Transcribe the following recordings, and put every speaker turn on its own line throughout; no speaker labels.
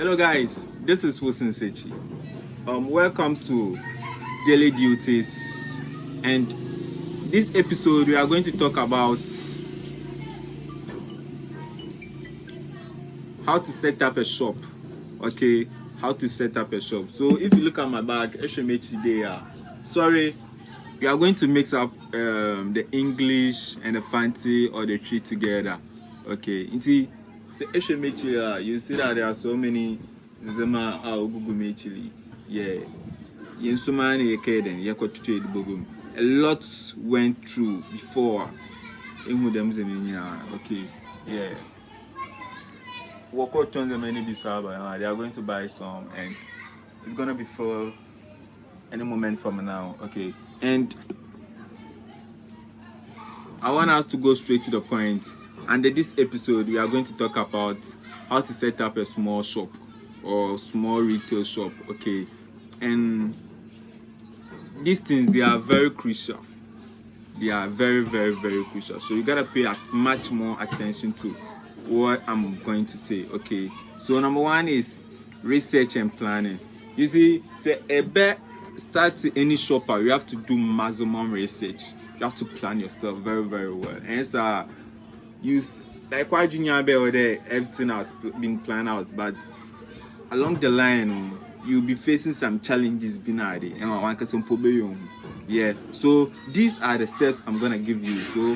Hello guys, this is Wilson Sechi. Welcome to Daily Duties, and this episode we are going to talk about how to set up a shop. Okay, how to set up a shop. So if you look at my bag, sorry, we are going to mix up the English and the fancy or the tree together. Okay, you see that there are so many Zema Google Mechili. Yeah, in so many a lot went through before in them Zemania. Okay, yeah. Walk out on the many they are going to buy some and it's gonna be full any moment from now. Okay, and I want us to go straight to the point. And in this episode, we are going to talk about how to set up a small shop or small retail shop. Okay, and these things, they are very crucial. They are very crucial. So you gotta pay much more attention to what I'm going to say. Okay, so number one is research and planning. You see, say a bet start any shopper, you have to do maximum research. You have to plan yourself very well. And so like why junior there, everything has been planned out, but along the line you'll be facing some challenges yeah. So these are the steps I'm gonna give you. So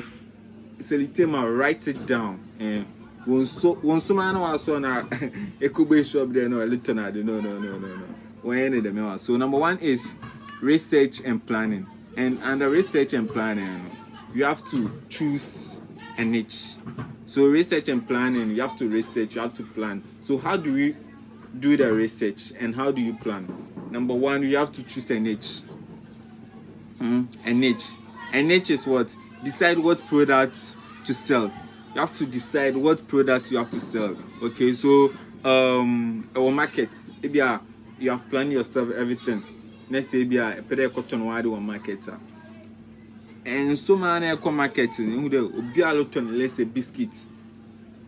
write it down. And when someone was on a Ekube shop there, no, no. So number one is research and planning. And under research and planning, you have to choose a niche. So research and planning, you have to research, you have to plan. So how do we do the research and how do you plan? Number one, you have to choose a niche. A niche. A niche is what? Decide what products to sell. You have to decide what products you have to sell. Okay, so our market, maybe you have planned yourself everything. Let's say be a cotton wide one marketer. And so many marketing, let's say biscuit.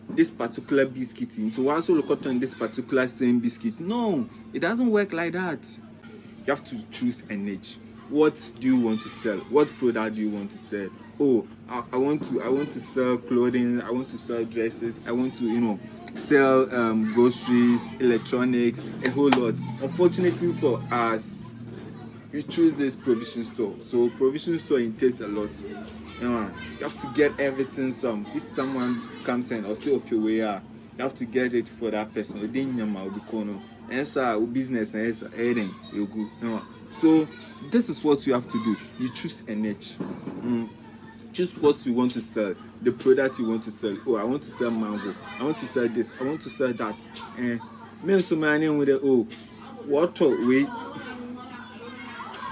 This particular biscuit into also look on this particular same biscuit. No, it doesn't work like that. You have to choose a niche. What do you want to sell? What product do you want to sell? Oh, I want to sell clothing, I want to sell dresses, I want to sell groceries, electronics, a whole lot. Unfortunately for us, we choose this provision store. So provision store entails a lot. You have to get everything. If someone comes in or say okay we are, you have to get it for that person. And so business and you go. So this is what you have to do. You choose a niche. Choose what you want to sell, the product you want to sell. Oh, I want to sell mango, I want to sell this, I want to sell that. And me so many with the what way.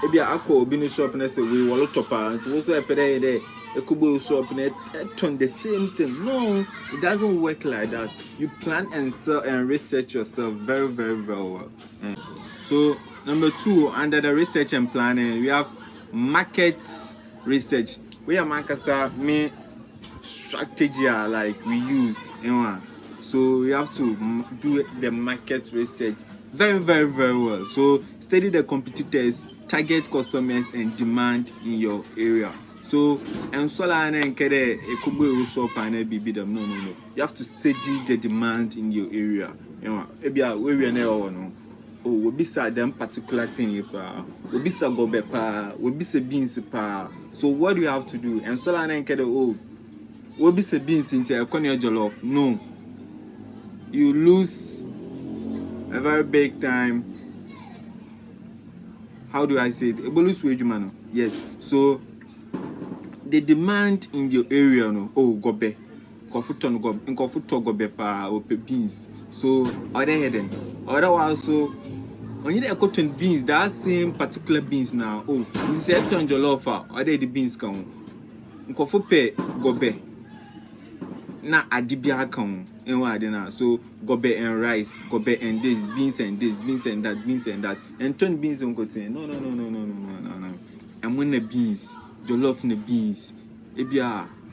Maybe I call business shop and I say we want to and so also a pay there. A kubo shop and turn the same thing. No, it doesn't work like that. You plan and sell and research yourself very well. So number two, under the research and planning, we have market research. We are markets main strategy like we used. So we have to do the market research very well. So study the competitors, target customers and demand in your area. So and so shop and be them. No. You have to study the demand in your area. Oh, we be them particular thing we be gobe pa, we be beans pa. So what do you have to do? And so we be beans into a corner jollof. No, you lose a very big time. How do I say it? Yes. So the demand in your area, gobe, gobe pa or beans. So other also when you cotton beans, that same particular beans now. Oh, this is ton jollof or the beans come. Gobe. Na adibia come. So gobe and rice, gobe and this, beans and that, and turn beans on cotton. No. And when the beans, jollof the beans,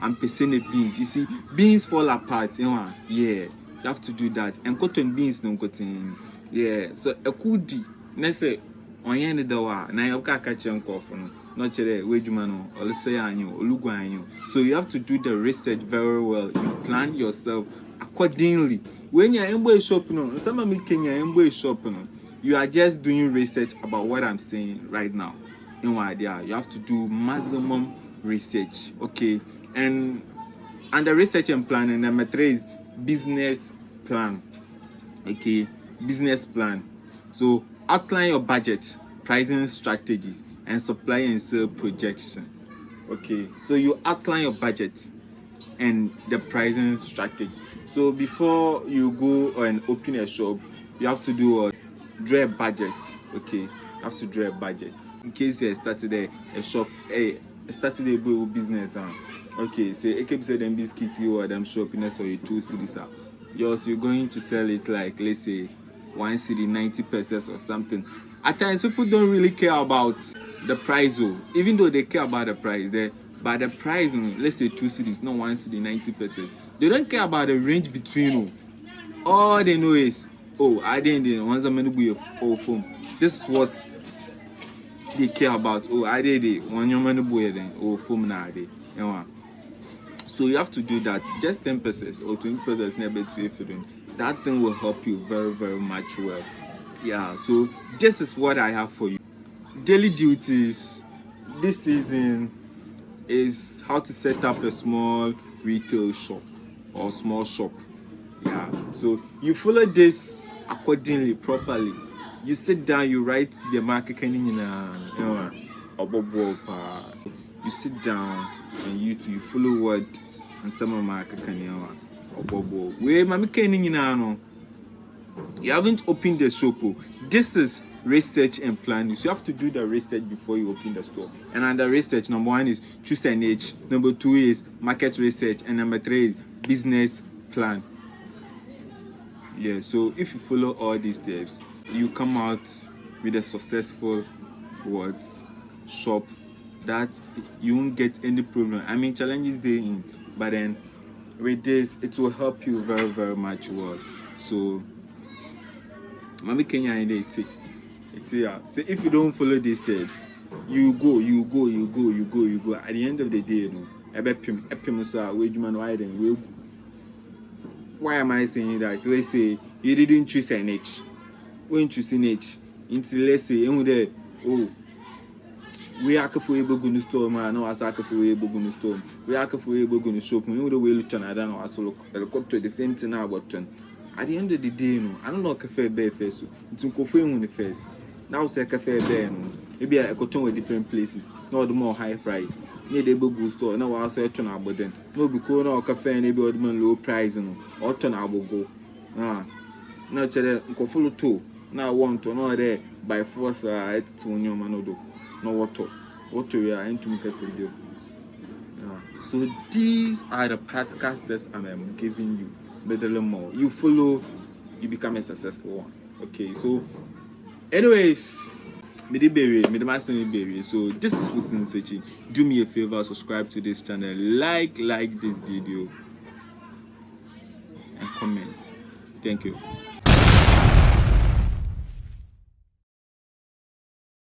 I'm pissing the beans. You see, beans fall apart. Yeah. You have to do that. And cotton beans no cotton. Yeah. So a kudi. Let's say on any dawa. Na you can catch your coffin. Not chere wejumano or let's say anyo or luguanyo. So you have to do the research very well. You plan yourself accordingly. When you're in shopping, some of me Kenya in shopping, you are just doing research about what I'm saying right now. No idea. You have to do maximum research. Okay. And under research and planning, number 3 is business plan. Okay, business plan. So outline your budget, pricing strategies, and supply and sale projection. Okay, so you outline your budget and the pricing strategy. So before you go and open a shop, you have to do draw a budget. Okay, you have to draw a budget in case you started a shop, started a business. Okay, say it keeps them biscuit you or them shop in a 2 cities. You're going to sell it like, let's say 1 city 90 pesos or something. At times people don't really care about the price, even though they care about the price. But the price, let's say 2 cities, not 1 city 90 pesos. They don't care about the range between. All they know is, I didn't want some phone. This is what they care about. I did one phone nowadays. So you have to do that. Just 10 pesos or 20 pesos never to if you doing. That thing will help you very, very much well. Yeah, so this is what I have for you. Daily duties this season is how to set up a small retail shop or small shop. Yeah, so you follow this accordingly, properly. You sit down, you write the marketing you sit down and you follow what and some of my you haven't opened the shop. This is research and planning. So you have to do the research before you open the store. And under research, number 1 is choose an age, number 2 is market research, and number 3 is business plan. Yeah, so if you follow all these steps, you come out with a successful shop that you won't get any problem. I mean, challenges they in, but then with this it will help you very, very much well. So Mami Kenya in it. So if you don't follow these steps, you go. At the end of the day, why am I saying that? Let's say you didn't choose an H. When choosing H, until let's say we are for able to store man, no, as I for able to store. We are for able to shop. You know the way you turn, I don't know, as well. Helicopter the same thing now, but at the end of the day, I don't know cafe bear first. It's in coffee on the first. Now say cafe bear, maybe I could turn with different places. No, the more high price. Near the Bogu store, now I also turn about them. No, because now cafe and maybe old man low price, or turn I will go. Now tell follow two. Now want to know there by force. It's on your manodo. No what we are into make a video. So these are the practical steps I'm giving you. Better more you follow, you become a successful one. Okay, so anyways, so this is Wilson Sechi. Do me a favor, subscribe to this channel, like this video and comment. Thank you.